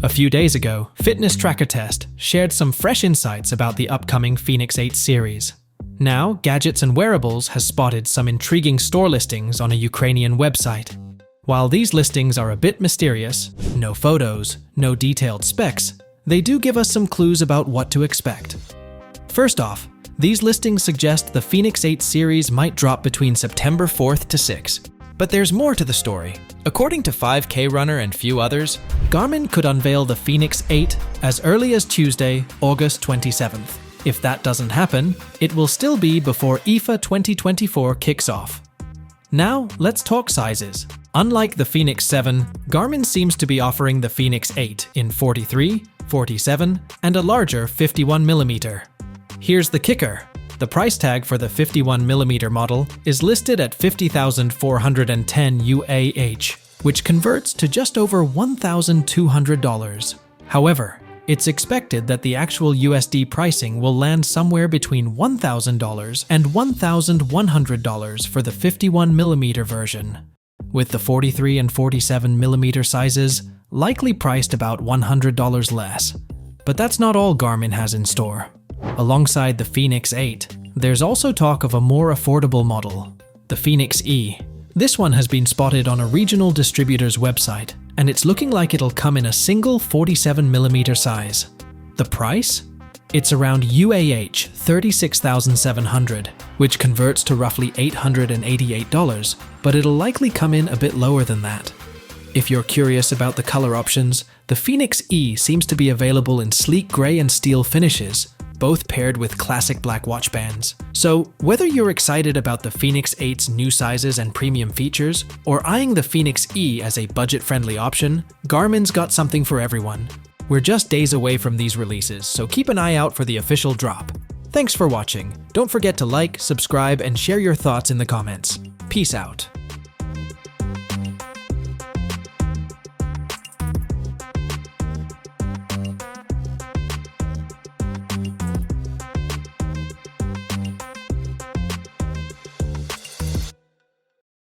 A few days ago, Fitness Tracker Test shared some fresh insights about the upcoming Fenix 8 series. Now, Gadgets and Wearables has spotted some intriguing store listings on a Ukrainian website. While these listings are a bit mysterious, no photos, no detailed specs, they do give us some clues about what to expect. First off, these listings suggest the Fenix 8 series might drop between September 4th to 6th. But there's more to the story. According to 5K Runner and few others, Garmin could unveil the Fenix 8 as early as Tuesday, August 27th. If that doesn't happen, it will still be before IFA 2024 kicks off. Now, let's talk sizes. Unlike the Fenix 7, Garmin seems to be offering the Fenix 8 in 43, 47, and a larger 51mm. Here's the kicker. The price tag for the 51mm model is listed at $50,410 UAH, which converts to just over $1,200. However, it's expected that the actual USD pricing will land somewhere between $1,000 and $1,100 for the 51mm version, with the 43 and 47mm sizes likely priced about $100 less. But that's not all Garmin has in store. Alongside the Fenix 8, there's also talk of a more affordable model, the Fenix E. This one has been spotted on a regional distributor's website, and it's looking like it'll come in a single 47mm size. The price? It's around UAH $36,700, which converts to roughly $888, but it'll likely come in a bit lower than that. If you're curious about the color options, the Fenix E seems to be available in sleek gray and steel finishes, both paired with classic black watch bands. So, whether you're excited about the Fenix 8's new sizes and premium features, or eyeing the Fenix E as a budget-friendly option, Garmin's got something for everyone. We're just days away from these releases, so keep an eye out for the official drop. Thanks for watching. Don't forget to like, subscribe, and share your thoughts in the comments. Peace out.